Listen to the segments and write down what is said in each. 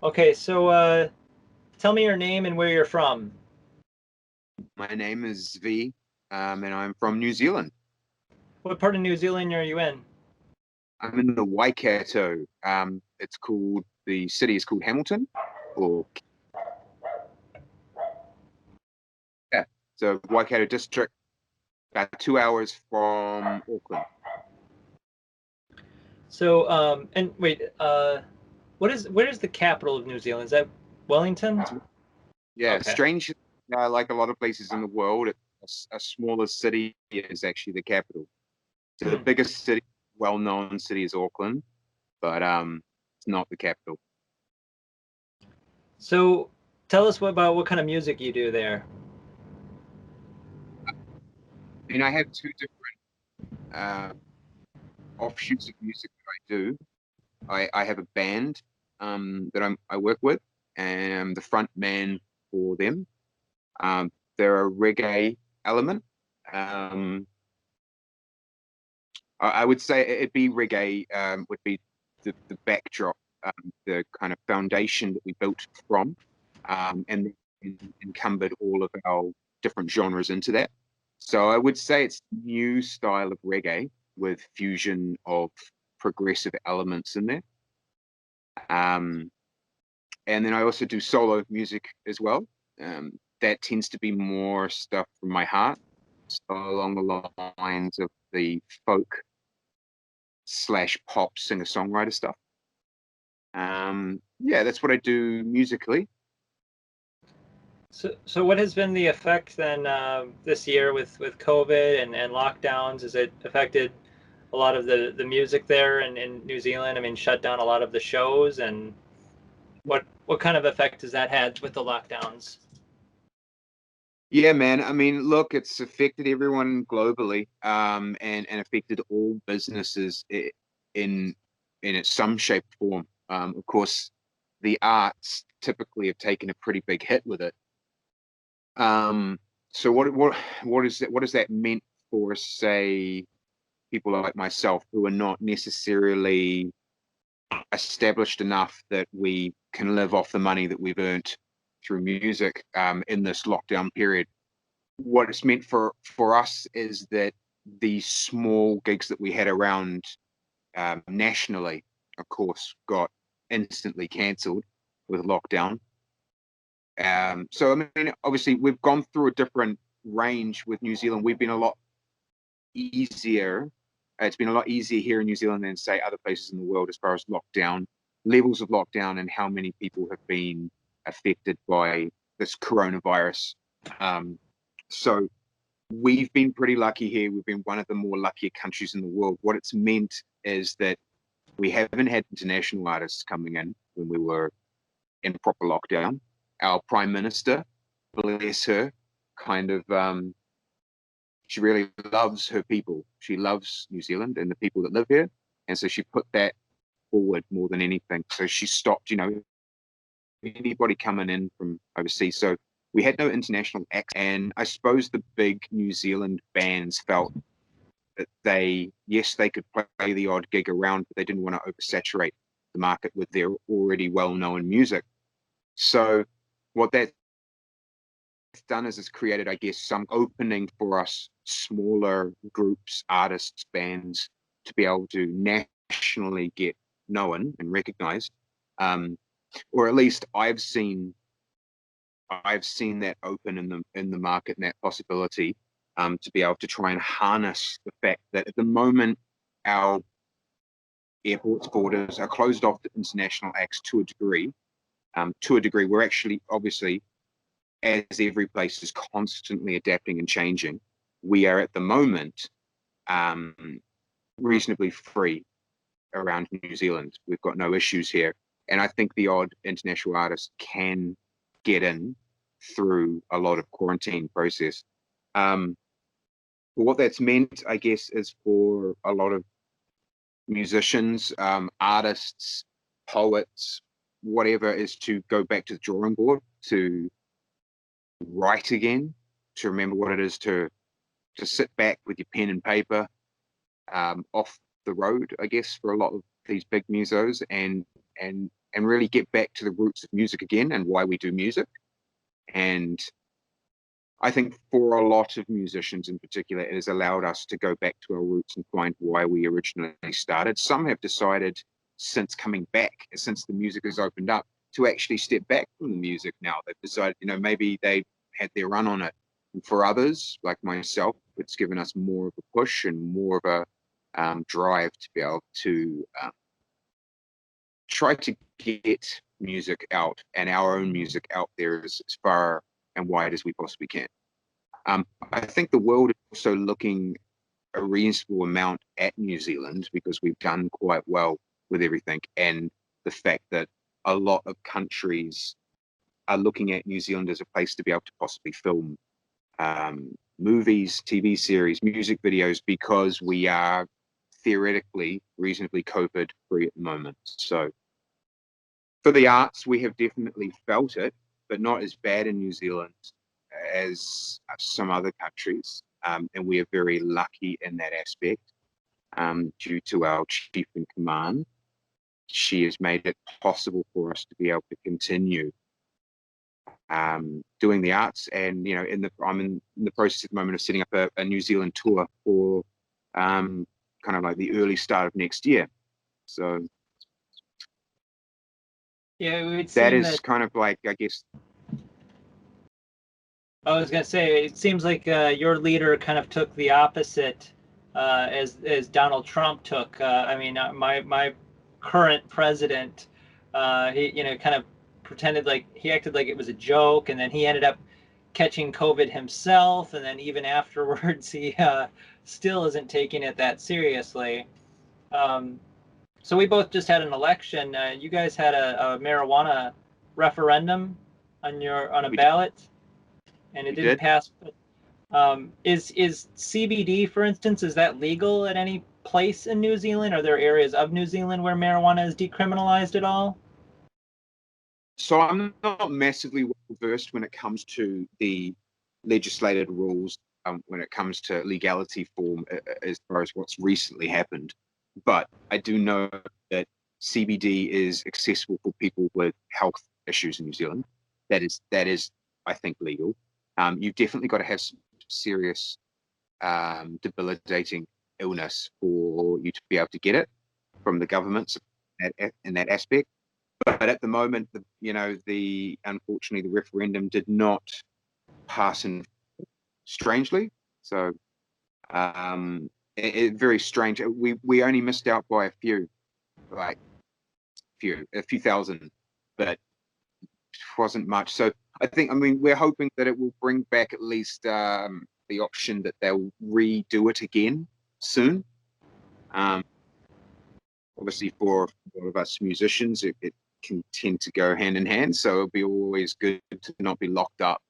Okay, so tell me your name and where you're from. My name is ZVI, and I'm from New Zealand. What part of New Zealand are you in? I'm in the Waikato. The city is called Hamilton, or yeah, so Waikato district, about 2 hours from Auckland. So, and wait, where is the capital of New Zealand? Is that Wellington? Yeah, Okay. strange. Like a lot of places in the world, a smaller city is actually the capital. So the Hmm. biggest city, well-known city, is Auckland, but it's not the capital. So, tell us about what kind of music you do there. And I have two different uh, offshoots of music that I do. I have a band that I work with, and I'm the front man for them. They're a reggae element. Um, I would say it'd be reggae would be the backdrop, the kind of foundation that we built from, and then encumbered all of our different genres into that. So I would say it's a new style of reggae with fusion of progressive elements in there. Um, and then I also do solo music as well. That tends to be more stuff from my heart, so along the lines of the folk slash pop singer-songwriter stuff. Yeah, that's what I do musically. So what has been the effect then this year with COVID and lockdowns? Has it affected a lot of the music there in New Zealand? I mean, shut down a lot of the shows, and what kind of effect has that had with the lockdowns? Yeah, man. I mean, look, it's affected everyone globally, and affected all businesses in in its some shape or form. Of course, the arts typically have taken a pretty big hit with it. So what does that meant for, say, people like myself who are not necessarily established enough that we can live off the money that we've earned through music in this lockdown period? What it's meant for us is that the small gigs that we had around nationally, of course, got instantly cancelled with lockdown. So I mean, obviously, we've gone through a different range with New Zealand. We've been a lot easier. It's been a lot easier here in New Zealand than, say, other places in the world as far as lockdown, levels of lockdown, and how many people have been affected by this coronavirus. Um, so we've been pretty lucky here. We've been one of the more luckier countries in the world. What it's meant is that we haven't had international artists coming in when we were in proper lockdown. Our Prime Minister, bless her, kind of she really loves her people. She loves New Zealand and the people that live here. And so she put that forward more than anything. So she stopped, anybody coming in from overseas. So we had no international acts. And I suppose the big New Zealand bands felt that yes, they could play the odd gig around, but they didn't want to oversaturate the market with their already well-known music. So what that's done is it's created, I guess, some opening for us smaller groups, artists, bands to be able to nationally get known and recognized. Um, or at least I've seen that open in the market and that possibility to be able to try and harness the fact that at the moment our airports borders are closed off to international acts to a degree. We're actually obviously, as every place is constantly adapting and changing, we are at the moment um, reasonably free around New Zealand. We've got no issues here. And I think the odd international artist can get in through a lot of quarantine process. Um, but what that's meant, I guess, is for a lot of musicians, artists, poets, whatever, is to go back to the drawing board, to write again, to remember what it is to sit back with your pen and paper, off the road, I guess, for a lot of these big musos, and really get back to the roots of music again and why we do music. And I think for a lot of musicians in particular, it has allowed us to go back to our roots and find why we originally started. Some have decided since coming back, since the music has opened up, to actually step back from the music now. They've decided, maybe they had their run on it. And for others, like myself, it's given us more of a push and more of a drive to be able to try to get music out and our own music out there as far and wide as we possibly can. I think the world is also looking a reasonable amount at New Zealand because we've done quite well with everything, and the fact that a lot of countries are looking at New Zealand as a place to be able to possibly film movies, TV series, music videos, because we are theoretically reasonably COVID free at the moment. So for the arts, we have definitely felt it, but not as bad in New Zealand as some other countries. And we are very lucky in that aspect due to our chief in command. She has made it possible for us to be able to continue doing the arts. And, I'm in the process at the moment of setting up a New Zealand tour for kind of like the early start of next year. So yeah, it would that is kind of like, I guess. I was gonna say, it seems like your leader kind of took the opposite as Donald Trump took. My current president, he kind of pretended like he acted like it was a joke, and then he ended up catching COVID himself, and then even afterwards he still isn't taking it that seriously. So we both just had an election. You guys had a marijuana referendum on a ballot, and it didn't pass. Is CBD, for instance, is that legal at any place in New Zealand? Are there areas of New Zealand where marijuana is decriminalized at all? So I'm not massively well versed when it comes to the legislated rules, when it comes to legality form as far as what's recently happened. But I do know that CBD is accessible for people with health issues in New Zealand. That is, I think, legal. You've definitely got to have some serious debilitating illness for you to be able to get it from the government in that aspect. But at the moment, unfortunately, the referendum did not pass in, strangely. So very strange. We only missed out by a few thousand, but it wasn't much. So we're hoping that it will bring back at least the option that they'll redo it again soon. Obviously, for a lot of us musicians, it can tend to go hand in hand. So it'll be always good to not be locked up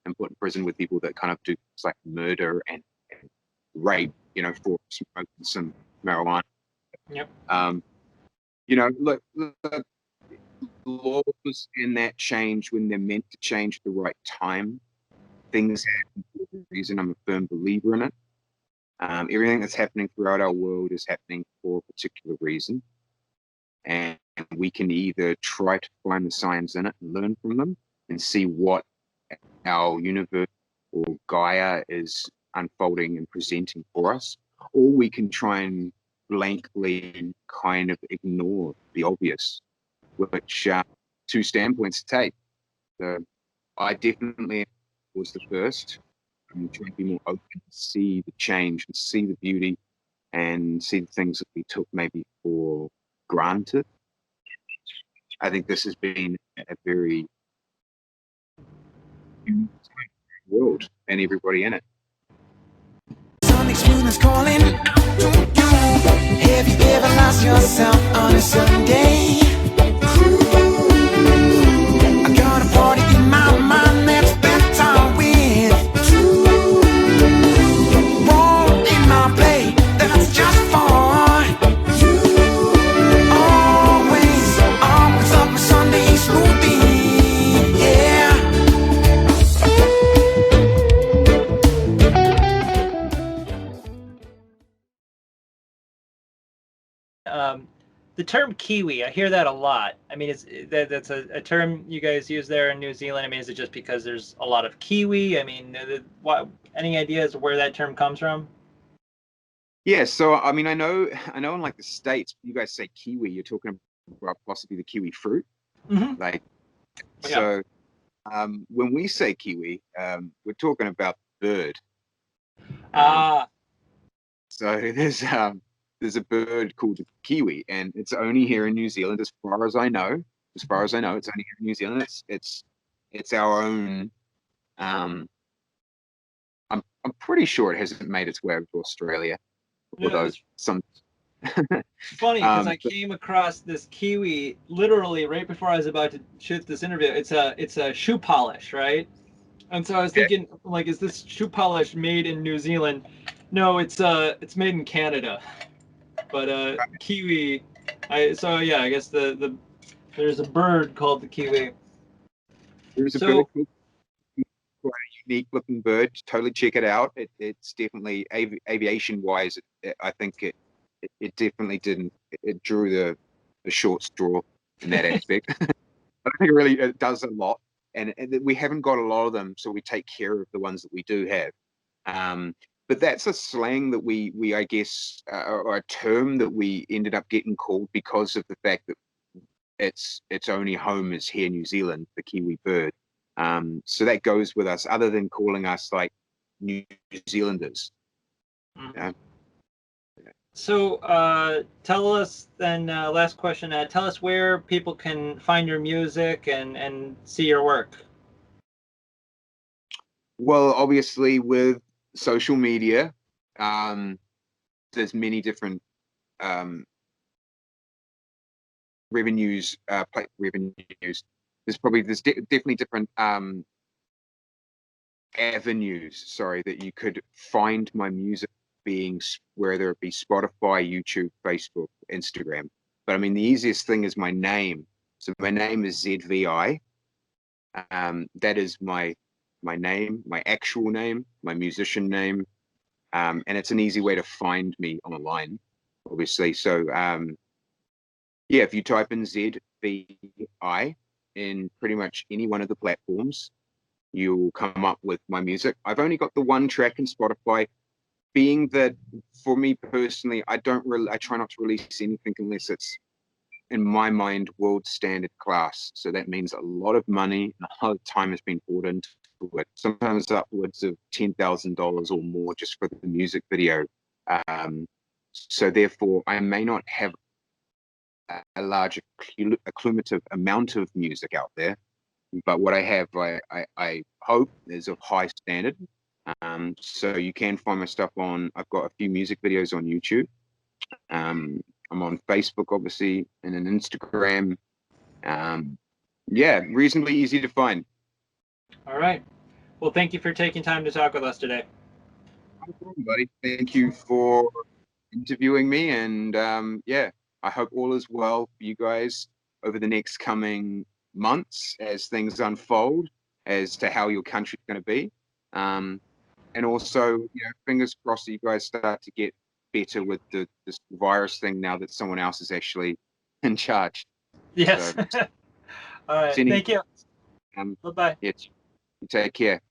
and put in prison with people that kind of do things like murder and rape, for smoking some marijuana. Yep. Look, the laws in that change when they're meant to change at the right time. Things happen for a reason. I'm a firm believer in it. Everything that's happening throughout our world is happening for a particular reason. And we can either try to find the signs in it and learn from them and see what our universe or Gaia is unfolding and presenting for us, or we can try and blankly kind of ignore the obvious, which two standpoints to take. So I definitely was the first. I'm trying to be more open to see the change and see the beauty and see the things that we took maybe for granted. I think this has been a very world and everybody in it. Something smooth is calling. Have you ever lost yourself on a Sunday? I got a party in my mind that's better with more in my plate that's just for you. Always up my Sunday smoothie, yeah. the term Kiwi, I hear that a lot. I mean, that's a term you guys use there in New Zealand? I mean, is it just because there's a lot of Kiwi? I mean, what, any ideas where that term comes from? Yeah, so I mean, I know in like the States, you guys say kiwi, you're talking about possibly the kiwi fruit. Mm-hmm. Like, Yeah. so when we say kiwi, we're talking about the bird. Ah, So there's a bird called the kiwi, and it's only here in New Zealand, as far as I know. As far as I know, it's only here in New Zealand. It's our own. Um, I'm pretty sure it hasn't made its way over to Australia, no, although it's some. funny because I But came across this kiwi literally right before I was about to shoot this interview. It's a shoe polish, right? And so I was okay, thinking, like, is this shoe polish made in New Zealand? No, it's made in Canada. But kiwi, so yeah, I guess the there's a bird called the kiwi. there's a bird So called quite a unique looking bird. Totally check it out. It's definitely aviation wise. I think it definitely didn't. It drew the short straw in that aspect. I think it does a lot, and we haven't got a lot of them, so we take care of the ones that we do have. But that's a slang that we I guess, or a term that we ended up getting called because of the fact that its only home is here in New Zealand, the kiwi bird. So that goes with us, other than calling us like New Zealanders. You know? so tell us then. Last question. Tell us where people can find your music and see your work. Well, obviously with social media, there's many different um, revenues. Definitely different avenues, sorry, that you could find my music being, whether it be Spotify, YouTube, Facebook, Instagram. But I mean, the easiest thing is my name. So my name is ZVI. That is my name, my actual name, my musician name, and it's an easy way to find me online, obviously. So yeah, if you type in ZVI in pretty much any one of the platforms, you'll come up with my music. I've only got the one track in Spotify, being that for me personally, I try not to release anything unless it's, in my mind, world standard class. So that means a lot of money and a lot of time has been poured into it. Sometimes upwards of $10,000 or more just for the music video. So therefore, I may not have a large accumulative amount of music out there, but what I have, I hope is of high standard. So you can find my stuff I've got a few music videos on YouTube. I'm on Facebook, obviously, and an Instagram. Yeah, reasonably easy to find. All right. Well, thank you for taking time to talk with us today. No problem, buddy. Thank you for interviewing me, and yeah, I hope all is well for you guys over the next coming months as things unfold as to how your country's going to be. And also, fingers crossed that you guys start to get better with this virus thing now that someone else is actually in charge. Yes. So, All right. sending, Thank you. Bye-bye. yeah, you take care.